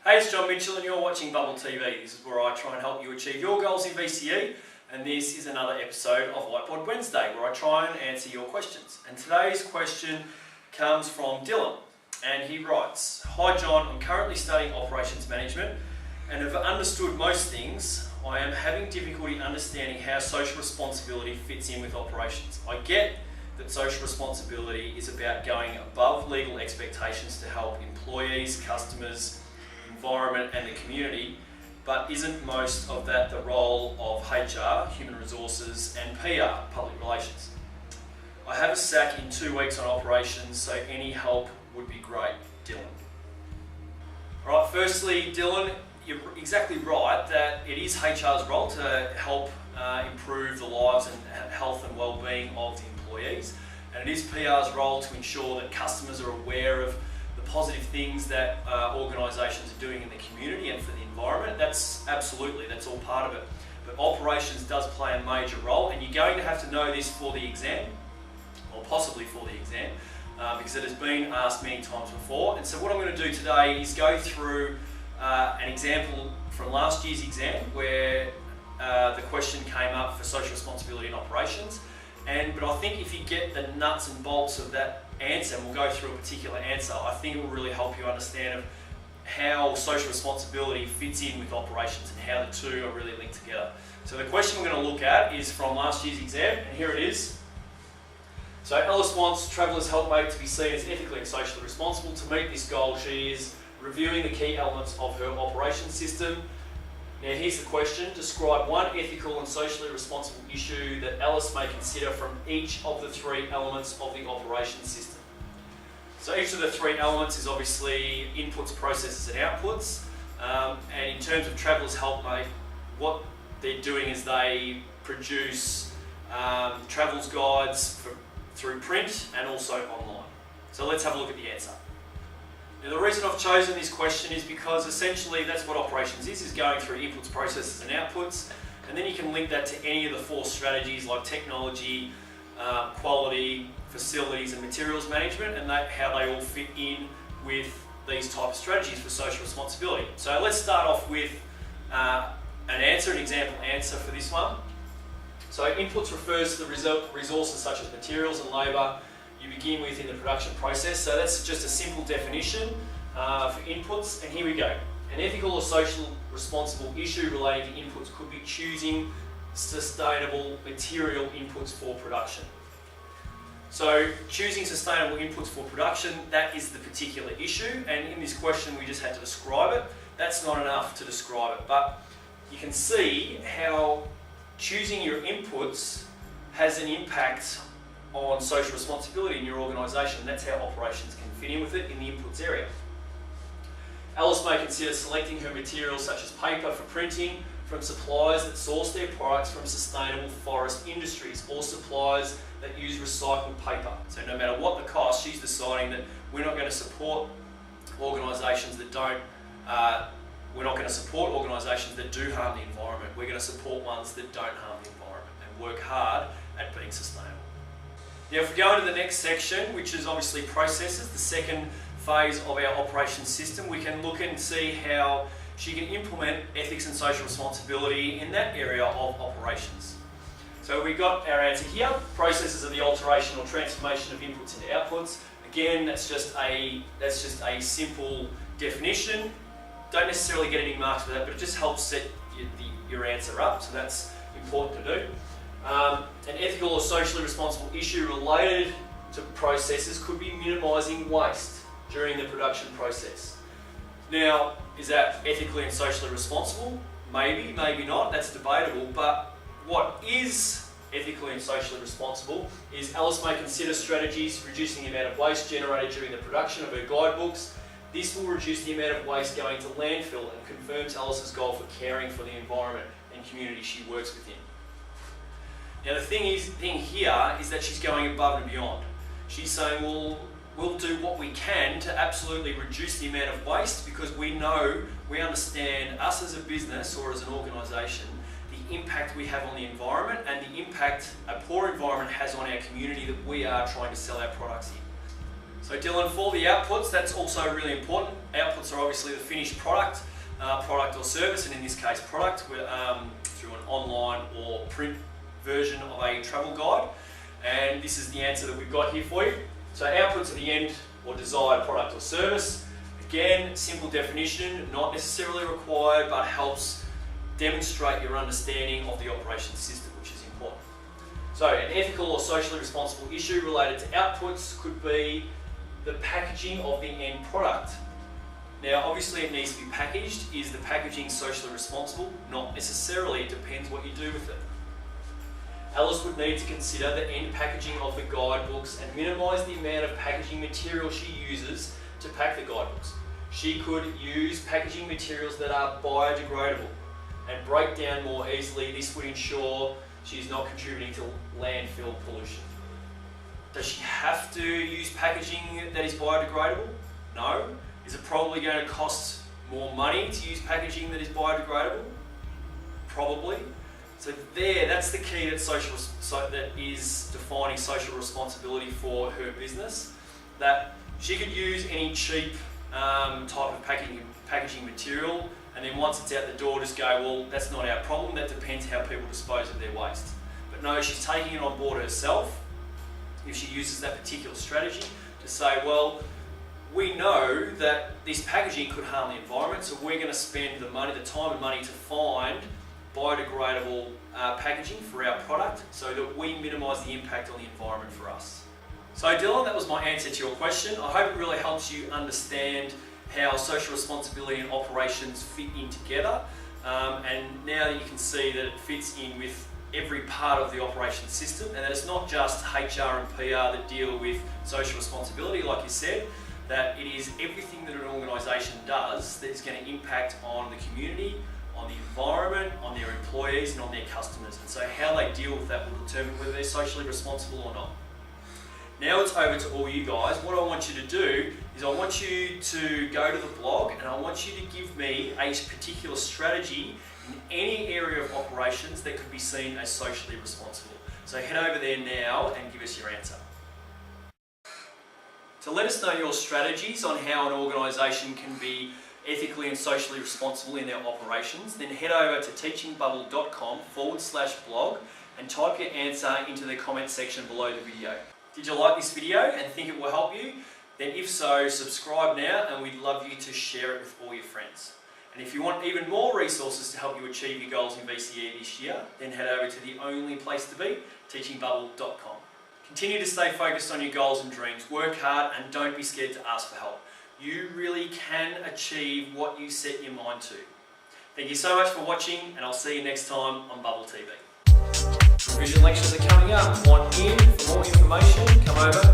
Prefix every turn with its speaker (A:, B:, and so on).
A: Hey, it's John Mitchell and you're watching Bubble TV. This is where I try and help you achieve your goals in VCE, and this is another episode of Whiteboard Wednesday where I try and answer your questions. And today's question comes from Dylan, and he writes, "Hi John, I'm currently studying operations management and have understood most things. I am having difficulty understanding how social responsibility fits in with operations. I get that social responsibility is about going above legal expectations to help employees, customers, environment and the community, but isn't most of that the role of HR, human resources and PR, public relations? I have a sack in 2 weeks on operations, so any help would be great, Dylan." Alright, firstly Dylan, you're exactly right that it is HR's role to help improve the lives and health and well-being of the employees, and it is PR's role to ensure that customers are aware of the positive things that organisations are doing in the community and for the environment. That's all part of it. But operations does play a major role, and you're going to have to know this for the exam, or possibly for the exam, because it has been asked many times before. And so what I'm going to do today is go through an example from last year's exam where the question came up for social responsibility in operations. But I think if you get the nuts and bolts of that answer, and we'll go through a particular answer, I think it will really help you understand how social responsibility fits in with operations and how the two are really linked together. So the question we're going to look at is from last year's exam, and here it is. So Alice wants Traveller's Helpmate to be seen as ethically and socially responsible. To meet this goal, she is reviewing the key elements of her operations system. Now here's the question: describe one ethical and socially responsible issue that Alice may consider from each of the 3 elements of the operations system. So each of the 3 elements is obviously inputs, processes and outputs. And in terms of Traveller's Helpmate, what they're doing is they produce travels guides through print and also online. So let's have a look at the answer. Now the reason I've chosen this question is because essentially that's what operations is going through inputs, processes and outputs, and then you can link that to any of the 4 strategies like technology, quality, facilities and materials management, and how they all fit in with these type of strategies for social responsibility. So let's start off with an example answer for this one. So inputs refers to the resources such as materials and labour you begin with in the production process. So that's just a simple definition for inputs, and here we go. An ethical or social responsible issue relating to inputs could be choosing sustainable material inputs for production. So choosing sustainable inputs for production, that is the particular issue, and in this question we just had to describe it. That's not enough to describe it, but you can see how choosing your inputs has an impact on social responsibility in your organisation. That's how operations can fit in with it in the inputs area. Alice may consider selecting her materials such as paper for printing from suppliers that source their products from sustainable forest industries or suppliers that use recycled paper. So no matter what the cost, she's deciding that we're not going to support organisations that don't we're not going to support organisations that do harm the environment. We're going to support ones that don't harm the environment and work hard at being sustainable. Now if we go into the next section, which is obviously processes, the second phase of our operations system, we can look and see how she can implement ethics and social responsibility in that area of operations. So we got our answer here. Processes are the alteration or transformation of inputs into outputs. Again, that's just a simple definition. Don't necessarily get any marks for that, but it just helps set your answer up, so that's important to do. An ethical or socially responsible issue related to processes could be minimising waste during the production process. Now, is that ethically and socially responsible? Maybe, maybe not, that's debatable, but what is ethically and socially responsible is Alice may consider strategies reducing the amount of waste generated during the production of her guidebooks. This will reduce the amount of waste going to landfill and confirms Alice's goal for caring for the environment and community she works within. Now the thing here is that she's going above and beyond. She's saying, well, we'll do what we can to absolutely reduce the amount of waste, because we understand, us as a business or as an organisation, the the impact we have on the environment and the impact a poor environment has on our community that we are trying to sell our products in. So Dylan, for the outputs, that's also really important. Outputs are obviously the finished product or service, and in this case product, through an online or print version of a travel guide. And this is the answer that we've got here for you. So outputs are the end or desired product or service. Again, simple definition, not necessarily required, but helps demonstrate your understanding of the operations system, which is important. So an ethical or socially responsible issue related to outputs could be the packaging of the end product. Now, obviously it needs to be packaged. Is the packaging socially responsible? Not necessarily, it depends what you do with it. Alice would need to consider the end packaging of the guidebooks and minimise the amount of packaging material she uses to pack the guidebooks. She could use packaging materials that are biodegradable and break down more easily. This would ensure she's not contributing to landfill pollution. Does she have to use packaging that is biodegradable? No. Is it probably going to cost more money to use packaging that is biodegradable? Probably. So that's the key that is defining social responsibility for her business. That she could use any cheap type of packaging material, and then once it's out the door, just go, well, that's not our problem. That depends how people dispose of their waste. But no, she's taking it on board herself. If she uses that particular strategy to say, well, we know that this packaging could harm the environment, so we're going to spend the time and money to find biodegradable packaging for our product so that we minimise the impact on the environment for us. So Dylan, that was my answer to your question. I hope it really helps you understand how social responsibility and operations fit in together. And now that you can see that it fits in with every part of the operations system, and that it's not just HR and PR that deal with social responsibility, like you said, that it is everything that an organisation does that is going to impact on the community, on the environment, on their employees and on their customers. And so how they deal with that will determine whether they're socially responsible or not. Now it's over to all you guys. What I want you to do is I want you to go to the blog and I want you to give me a particular strategy in any area of operations that could be seen as socially responsible. So head over there now and give us your answer. To let us know your strategies on how an organisation can be ethically and socially responsible in their operations, then head over to teachingbubble.com/blog and type your answer into the comment section below the video. Did you like this video and think it will help you? Then if so, subscribe now and we'd love you to share it with all your friends. And if you want even more resources to help you achieve your goals in VCE this year, then head over to the only place to be, teachingbubble.com. Continue to stay focused on your goals and dreams, work hard and don't be scared to ask for help. You really can achieve what you set your mind to. Thank you so much for watching and I'll see you next time on Bubble TV. Revision lectures are coming up. Want in for more information? Come over